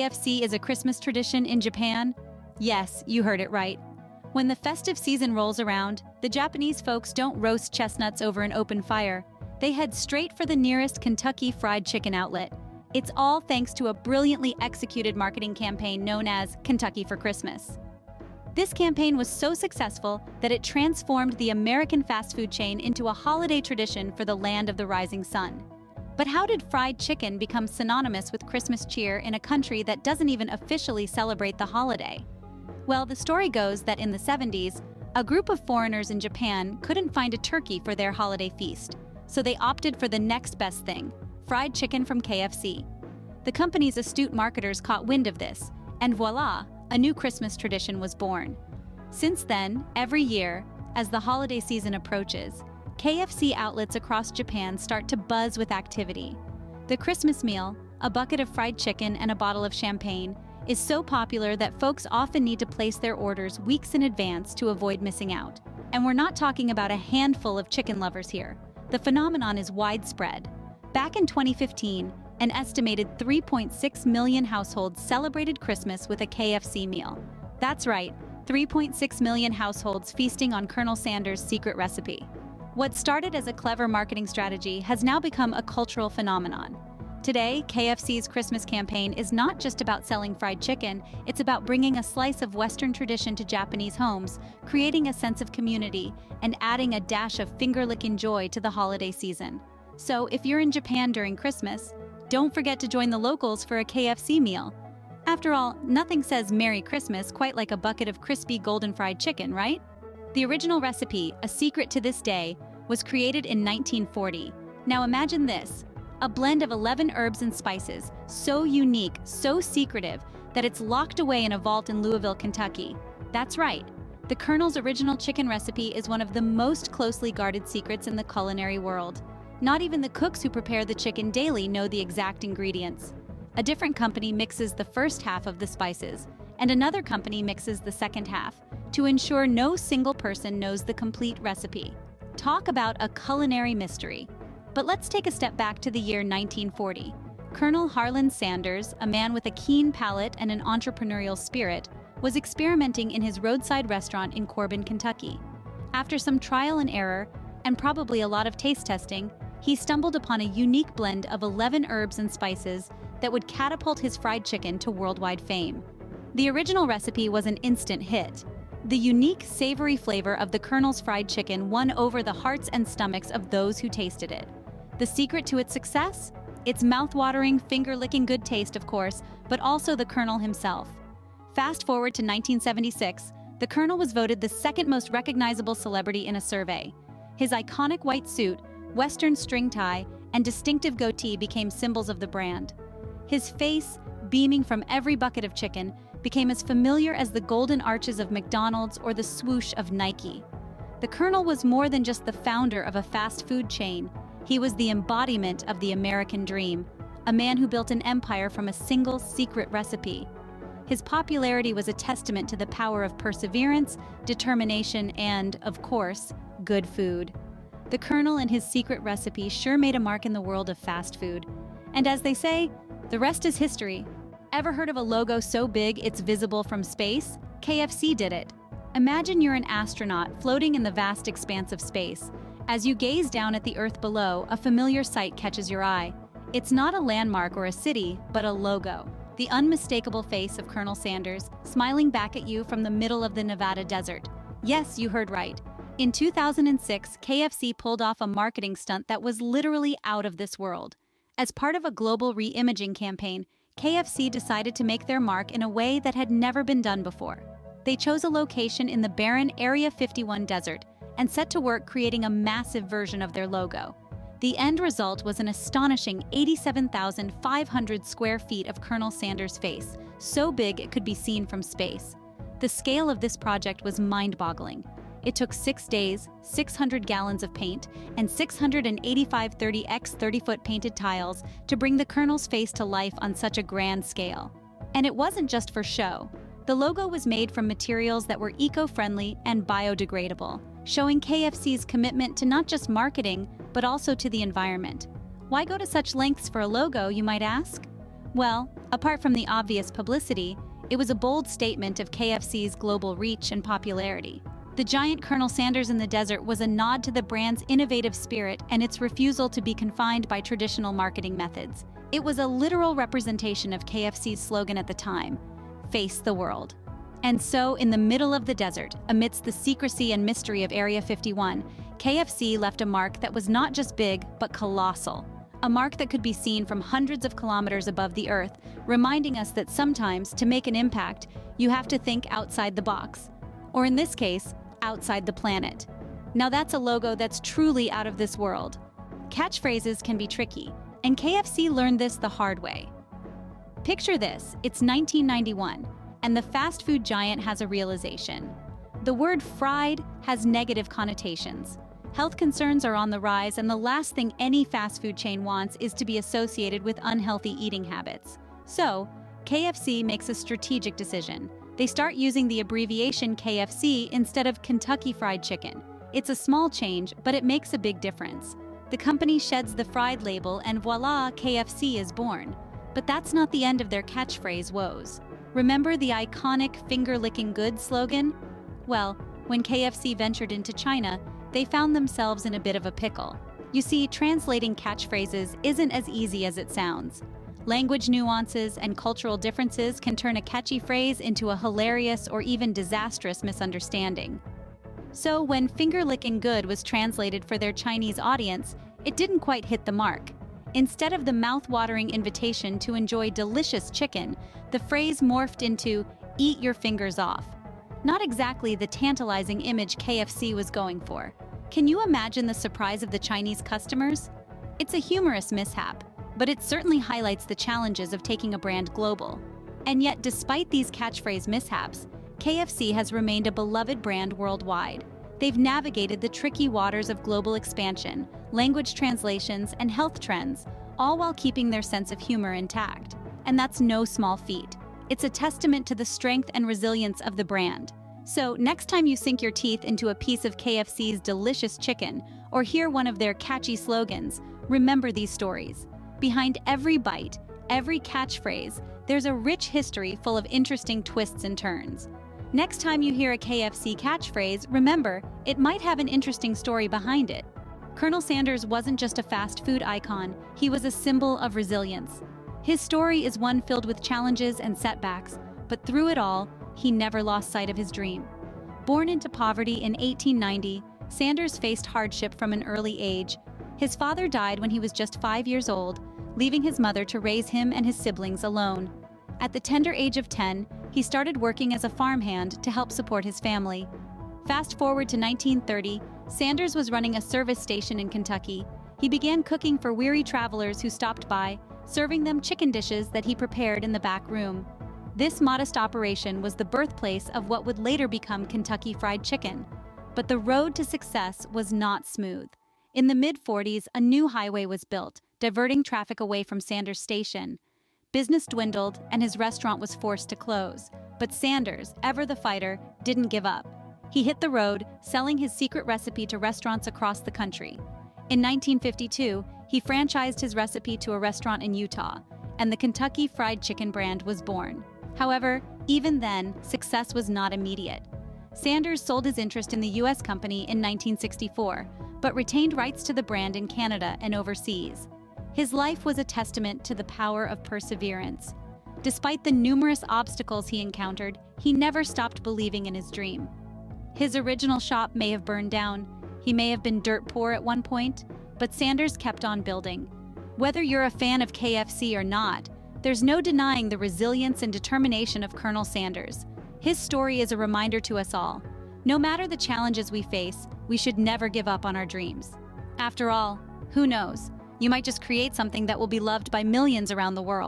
KFC is a Christmas tradition in Japan? Yes, you heard it right. When the festive season rolls around, the Japanese folks don't roast chestnuts over an open fire. They head straight for the nearest Kentucky Fried Chicken outlet. It's all thanks to a brilliantly executed marketing campaign known as Kentucky for Christmas. This campaign was so successful that it transformed the American fast food chain into a holiday tradition for the land of the rising sun. But how did fried chicken become synonymous with Christmas cheer in a country that doesn't even officially celebrate the holiday? Well, the story goes that in the 70s, a group of foreigners in Japan couldn't find a turkey for their holiday feast, so they opted for the next best thing, fried chicken from KFC. The company's astute marketers caught wind of this, and voila, a new Christmas tradition was born. Since then, every year, as the holiday season approaches, KFC outlets across Japan start to buzz with activity. The Christmas meal, a bucket of fried chicken and a bottle of champagne, is so popular that folks often need to place their orders weeks in advance to avoid missing out. And we're not talking about a handful of chicken lovers here. The phenomenon is widespread. Back in 2015, an estimated 3.6 million households celebrated Christmas with a KFC meal. That's right, 3.6 million households feasting on Colonel Sanders' secret recipe. What started as a clever marketing strategy has now become a cultural phenomenon. Today, KFC's Christmas campaign is not just about selling fried chicken, it's about bringing a slice of Western tradition to Japanese homes, creating a sense of community, and adding a dash of finger-licking joy to the holiday season. So, if you're in Japan during Christmas, don't forget to join the locals for a KFC meal. After all, nothing says Merry Christmas quite like a bucket of crispy golden fried chicken, right? The original recipe, a secret to this day, was created in 1940. Now imagine this, a blend of 11 herbs and spices, so unique, so secretive, that it's locked away in a vault in Louisville, Kentucky. That's right, the Colonel's original chicken recipe is one of the most closely guarded secrets in the culinary world. Not even the cooks who prepare the chicken daily know the exact ingredients. A different company mixes the first half of the spices, and another company mixes the second half, to ensure no single person knows the complete recipe. Talk about a culinary mystery. But let's take a step back to the year 1940. Colonel Harlan Sanders, a man with a keen palate and an entrepreneurial spirit, was experimenting in his roadside restaurant in Corbin, Kentucky. After some trial and error, and probably a lot of taste testing, he stumbled upon a unique blend of 11 herbs and spices that would catapult his fried chicken to worldwide fame. The original recipe was an instant hit. The unique, savory flavor of the Colonel's fried chicken won over the hearts and stomachs of those who tasted it. The secret to its success? Its mouth-watering, finger-licking good taste, of course, but also the Colonel himself. Fast forward to 1976, the Colonel was voted the second most recognizable celebrity in a survey. His iconic white suit, Western string tie, and distinctive goatee became symbols of the brand. His face, beaming from every bucket of chicken, became as familiar as the golden arches of McDonald's or the swoosh of Nike. The Colonel was more than just the founder of a fast food chain. He was the embodiment of the American dream, a man who built an empire from a single secret recipe. His popularity was a testament to the power of perseverance, determination, and, of course, good food. The Colonel and his secret recipe sure made a mark in the world of fast food. And as they say, the rest is history. Ever heard of a logo so big it's visible from space? KFC did it. Imagine you're an astronaut floating in the vast expanse of space. As you gaze down at the Earth below, a familiar sight catches your eye. It's not a landmark or a city, but a logo. The unmistakable face of Colonel Sanders, smiling back at you from the middle of the Nevada desert. Yes, you heard right. In 2006, KFC pulled off a marketing stunt that was literally out of this world. As part of a global re-imaging campaign, KFC decided to make their mark in a way that had never been done before. They chose a location in the barren Area 51 desert and set to work creating a massive version of their logo. The end result was an astonishing 87,500 square feet of Colonel Sanders' face, so big it could be seen from space. The scale of this project was mind-boggling. It took 6 days, 600 gallons of paint, and 685 30x 30-foot painted tiles to bring the Colonel's face to life on such a grand scale. And it wasn't just for show. The logo was made from materials that were eco-friendly and biodegradable, showing KFC's commitment to not just marketing, but also to the environment. Why go to such lengths for a logo, you might ask? Well, Apart from the obvious publicity, it was a bold statement of KFC's global reach and popularity. The giant Colonel Sanders in the desert was a nod to the brand's innovative spirit and its refusal to be confined by traditional marketing methods. It was a literal representation of KFC's slogan at the time, "Face the world." And so, in the middle of the desert, amidst the secrecy and mystery of Area 51, KFC left a mark that was not just big, but colossal. A mark that could be seen from hundreds of kilometers above the Earth, reminding us that sometimes, to make an impact, you have to think outside the box. Or in this case, outside the planet. Now that's a logo that's truly out of this world. Catchphrases can be tricky, and KFC learned this the hard way. Picture this, it's 1991, and the fast food giant has a realization. The word fried has negative connotations. Health concerns are on the rise, and the last thing any fast food chain wants is to be associated with unhealthy eating habits. So, KFC makes a strategic decision. They start using the abbreviation KFC instead of Kentucky Fried Chicken. It's a small change, but it makes a big difference. The company sheds the fried label, and voila, KFC is born. But that's not the end of their catchphrase woes. Remember the iconic finger-licking good slogan? Well, when KFC ventured into China, they found themselves in a bit of a pickle. You see, translating catchphrases isn't as easy as it sounds. Language nuances and cultural differences can turn a catchy phrase into a hilarious or even disastrous misunderstanding. So when finger-licking good was translated for their Chinese audience, it didn't quite hit the mark. Instead of the mouth-watering invitation to enjoy delicious chicken, the phrase morphed into "eat your fingers off." Not exactly the tantalizing image KFC was going for. Can you imagine the surprise of the Chinese customers? It's a humorous mishap, but it certainly highlights the challenges of taking a brand global. And yet, despite these catchphrase mishaps, KFC has remained a beloved brand worldwide. They've navigated the tricky waters of global expansion, language translations, and health trends, all while keeping their sense of humor intact. And that's no small feat. It's a testament to the strength and resilience of the brand. So, next time you sink your teeth into a piece of KFC's delicious chicken or hear one of their catchy slogans, remember these stories. Behind every bite, every catchphrase, there's a rich history full of interesting twists and turns. Next time you hear a KFC catchphrase, remember, it might have an interesting story behind it. Colonel Sanders wasn't just a fast food icon, he was a symbol of resilience. His story is one filled with challenges and setbacks, but through it all, he never lost sight of his dream. Born into poverty in 1890, Sanders faced hardship from an early age. His father died when he was just 5 years old, leaving his mother to raise him and his siblings alone. At the tender age of 10, he started working as a farmhand to help support his family. Fast forward to 1930, Sanders was running a service station in Kentucky. He began cooking for weary travelers who stopped by, serving them chicken dishes that he prepared in the back room. This modest operation was the birthplace of what would later become Kentucky Fried Chicken. But the road to success was not smooth. In the mid-40s, a new highway was built, diverting traffic away from Sanders' station. Business dwindled, and his restaurant was forced to close. But Sanders, ever the fighter, didn't give up. He hit the road, selling his secret recipe to restaurants across the country. In 1952, he franchised his recipe to a restaurant in Utah, and the Kentucky Fried Chicken brand was born. However, even then, success was not immediate. Sanders sold his interest in the U.S. company in 1964, but retained rights to the brand in Canada and overseas. His life was a testament to the power of perseverance. Despite the numerous obstacles he encountered, he never stopped believing in his dream. His original shop may have burned down, he may have been dirt poor at one point, but Sanders kept on building. Whether you're a fan of KFC or not, there's no denying the resilience and determination of Colonel Sanders. His story is a reminder to us all. No matter the challenges we face, we should never give up on our dreams. After all, who knows? You might just create something that will be loved by millions around the world.